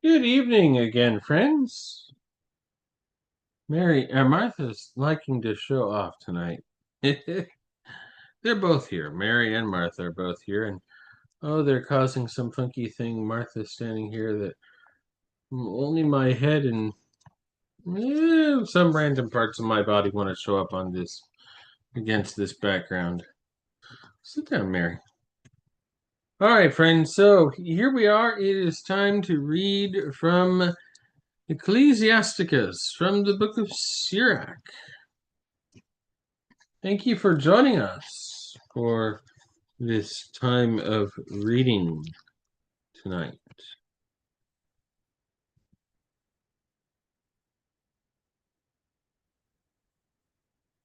Good evening again, friends. Martha's liking to show off tonight. They're both here. Mary and Martha are both here, and they're causing some funky thing. Martha's standing here that only my head and some random parts of my body want to show up on this against this background. Sit down, Mary. All right, friends. So here we are. It is time to read from Ecclesiasticus from the book of Sirach. Thank you for joining us for this time of reading tonight.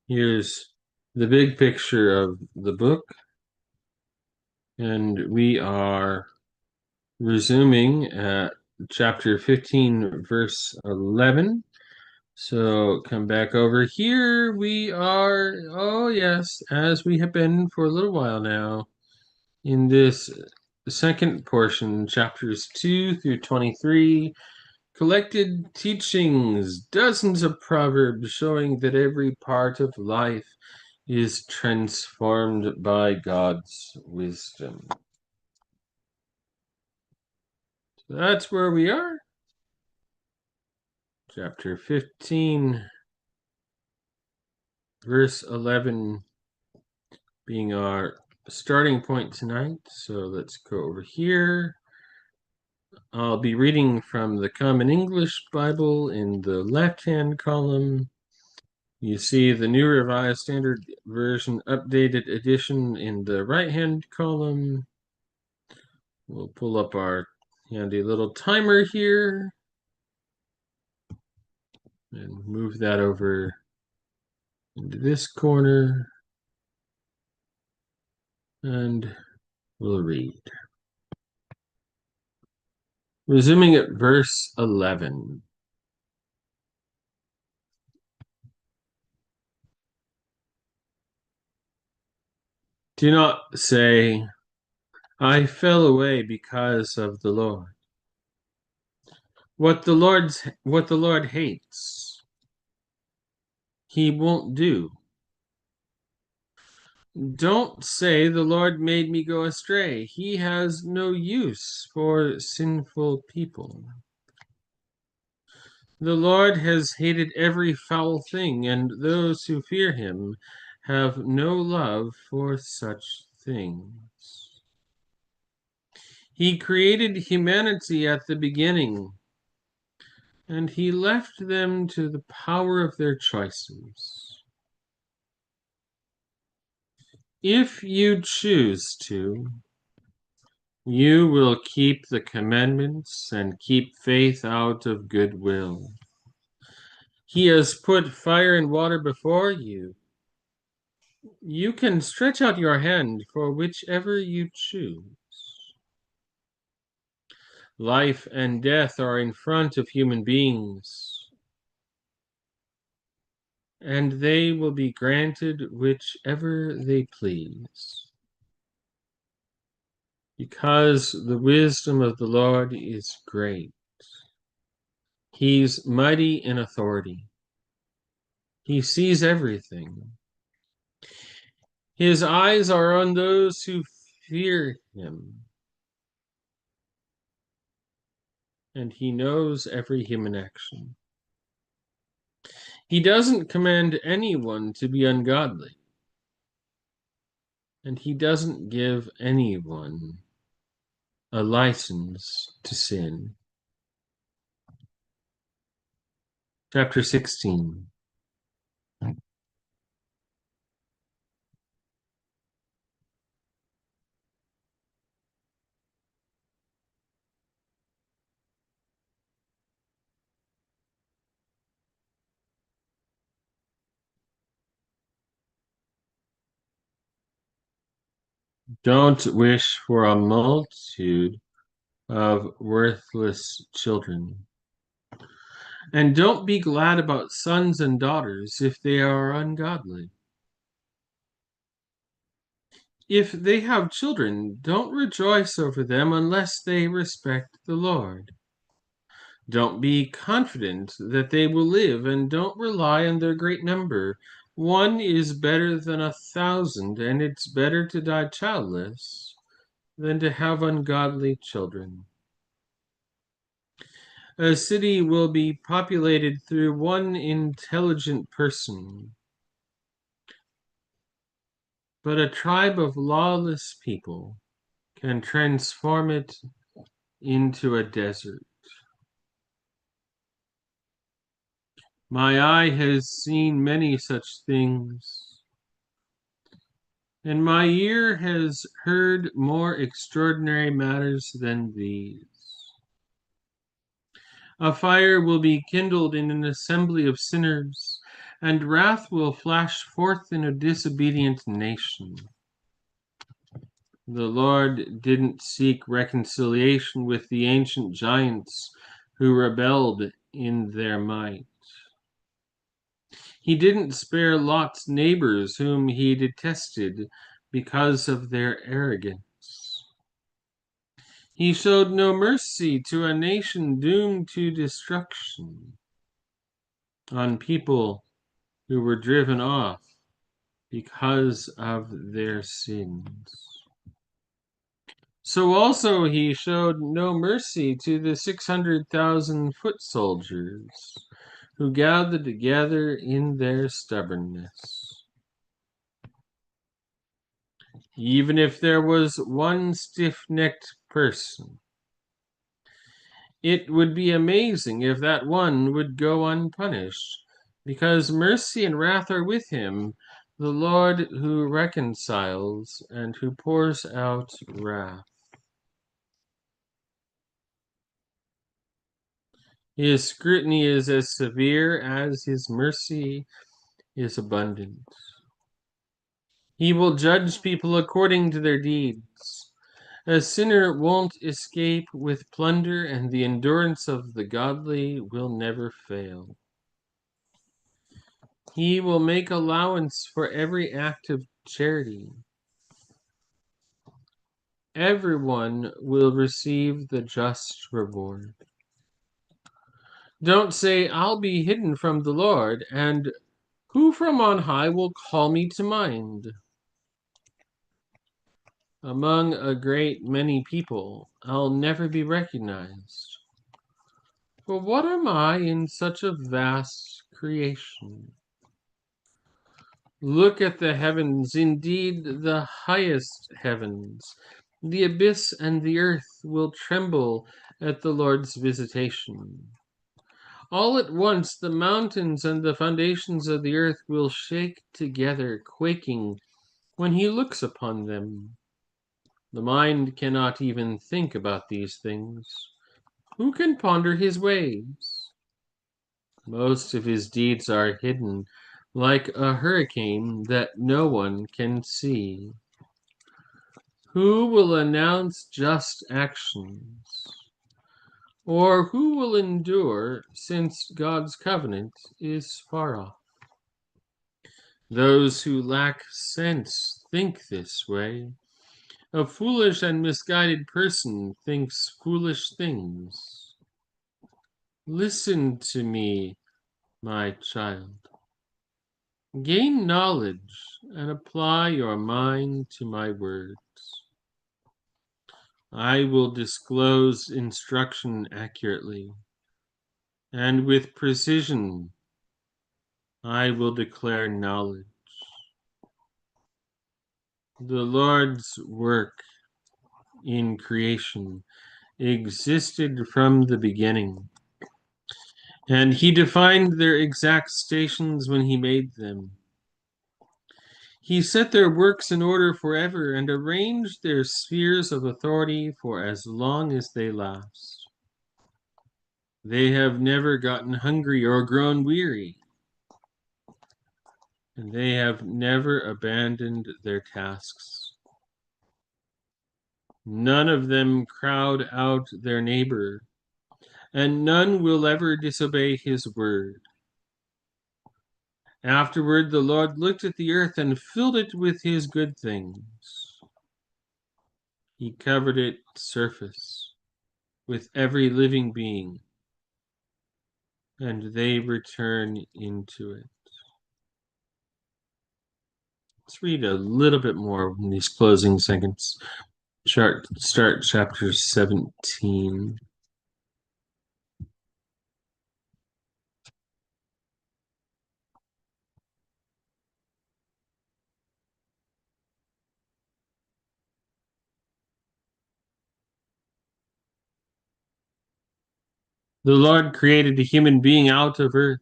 Here's the big picture of the book, and we are resuming at chapter 15, verse 11. So come back over here. We are, oh yes, as we have been for a little while now, in this second portion, chapters 2 through 23. Collected teachings, dozens of proverbs showing that every part of life is transformed by God's wisdom. So that's where we are. Chapter 15, verse 11 being our starting point tonight. So let's go over here. I'll be reading from the Common English Bible in the left-hand column. You see the New Revised Standard Version updated edition in the right-hand column. We'll pull up our handy little timer here and move that over into this corner, and we'll read. Resuming at verse 11. Do not say, I fell away because of the Lord. What the Lord hates, he won't do. Don't say the Lord made me go astray. He has no use for sinful people. The Lord has hated every foul thing, and those who fear him have no love for such things. He created humanity at the beginning, and he left them to the power of their choices. If you choose to, you will keep the commandments and keep faith out of goodwill. He has put fire and water before you. You can stretch out your hand for whichever you choose. Life and death are in front of human beings, and they will be granted whichever they please. Because the wisdom of the Lord is great. He's mighty in authority. He sees everything. His eyes are on those who fear him, and he knows every human action. He doesn't command anyone to be ungodly, and he doesn't give anyone a license to sin. Chapter 16. Don't wish for a multitude of worthless children. And don't be glad about sons and daughters if they are ungodly. If they have children, don't rejoice over them unless they respect the Lord. Don't be confident that they will live, and don't rely on their great number. One is better than 1,000, and it's better to die childless than to have ungodly children. A city will be populated through one intelligent person, but a tribe of lawless people can transform it into a desert. My eye has seen many such things, and my ear has heard more extraordinary matters than these. A fire will be kindled in an assembly of sinners, and wrath will flash forth in a disobedient nation. The Lord didn't seek reconciliation with the ancient giants who rebelled in their might. He didn't spare Lot's neighbors, whom he detested because of their arrogance. He showed no mercy to a nation doomed to destruction, on people who were driven off because of their sins. So also he showed no mercy to the 600,000 foot soldiers who gathered together in their stubbornness. Even if there was one stiff-necked person, it would be amazing if that one would go unpunished, because mercy and wrath are with him, the Lord who reconciles and who pours out wrath. His scrutiny is as severe as his mercy is abundant. He will judge people according to their deeds. A sinner won't escape with plunder, and the endurance of the godly will never fail. He will make allowance for every act of charity. Everyone will receive the just reward. Don't say, I'll be hidden from the Lord, and who from on high will call me to mind? Among a great many people, I'll never be recognized. For what am I in such a vast creation? Look at the heavens, indeed the highest heavens. The abyss and the earth will tremble at the Lord's visitation. All at once the mountains and the foundations of the earth will shake together, quaking when he looks upon them. The mind cannot even think about these things. Who can ponder his ways? Most of his deeds are hidden, like a hurricane that no one can see. Who will announce just actions? Or who will endure, since God's covenant is far off? Those who lack sense think this way. A foolish and misguided person thinks foolish things. Listen to me, my child. Gain knowledge and apply your mind to my words. I will disclose instruction accurately, and with precision I will declare knowledge. The Lord's work in creation existed from the beginning, and he defined their exact stations when he made them. He set their works in order forever and arranged their spheres of authority for as long as they last. They have never gotten hungry or grown weary, and they have never abandoned their tasks. None of them crowd out their neighbor, and none will ever disobey his word. Afterward, the Lord looked at the earth and filled it with his good things. He covered its surface with every living being and they return into it. Let's read a little bit more in these closing seconds. Start chapter 17. The Lord created a human being out of earth,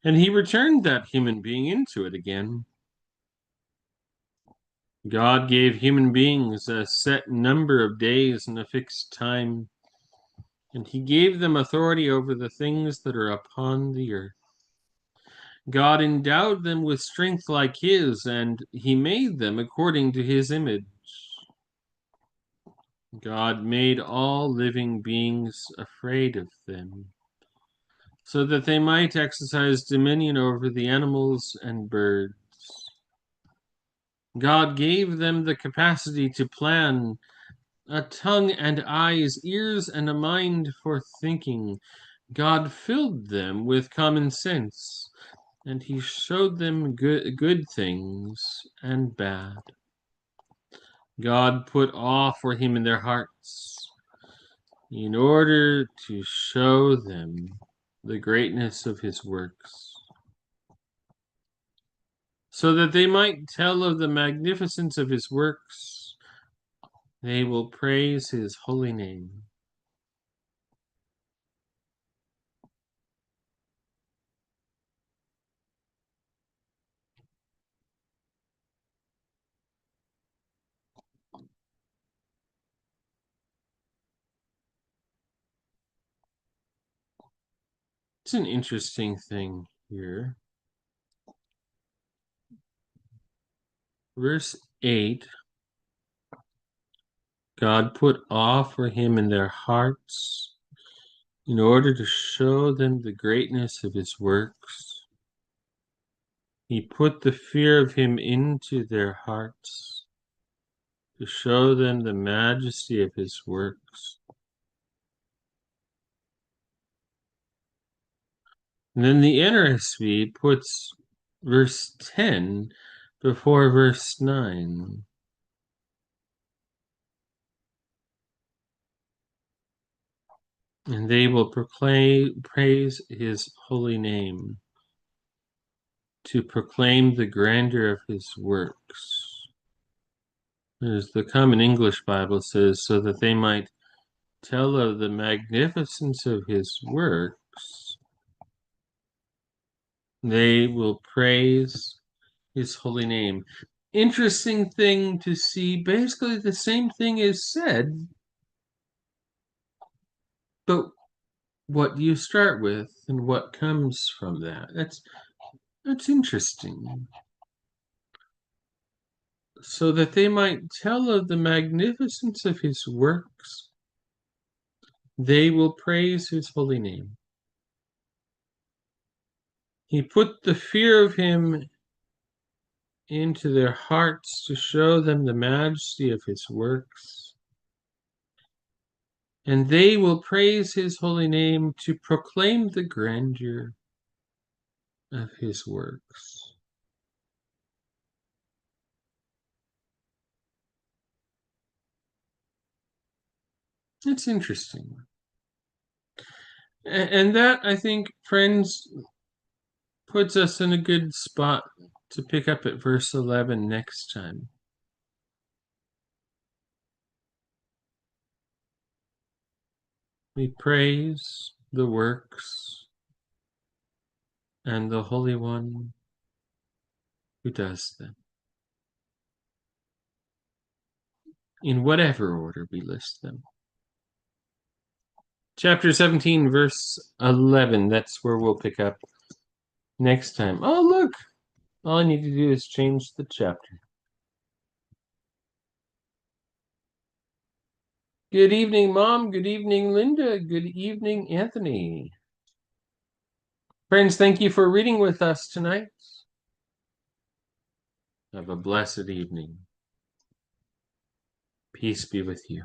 and he returned that human being into it again. God gave human beings a set number of days and a fixed time, and he gave them authority over the things that are upon the earth. God endowed them with strength like his, and he made them according to his image. God made all living beings afraid of them, so that they might exercise dominion over the animals and birds. God gave them the capacity to plan, a tongue and eyes, ears and a mind for thinking. God filled them with common sense, and he showed them good things and bad. God put awe for him in their hearts, in order to show them the greatness of his works, so that they might tell of the magnificence of his works. They will praise his holy name. It's an interesting thing here. Verse 8, God put awe for him in their hearts in order to show them the greatness of his works. He put the fear of him into their hearts to show them the majesty of his works. And then the NRSV puts verse 10 before verse 9. And they will praise his holy name, to proclaim the grandeur of his works. As the Common English Bible says, so that they might tell of the magnificence of his works, they will praise his holy name. Interesting thing to see. Basically, the same thing is said, but what you start with and what comes from that. That's interesting. So that they might tell of the magnificence of his works, they will praise his holy name. He put the fear of him into their hearts to show them the majesty of his works. And they will praise his holy name to proclaim the grandeur of his works. It's interesting. And that, I think, friends, puts us in a good spot to pick up at verse 11 next time. We praise the works and the Holy One who does them, in whatever order we list them. Chapter 17, verse 11, that's where we'll pick up next time. Oh, look! All I need to do is change the chapter. Good evening, Mom. Good evening, Linda. Good evening, Anthony. Friends, thank you for reading with us tonight. Have a blessed evening. Peace be with you.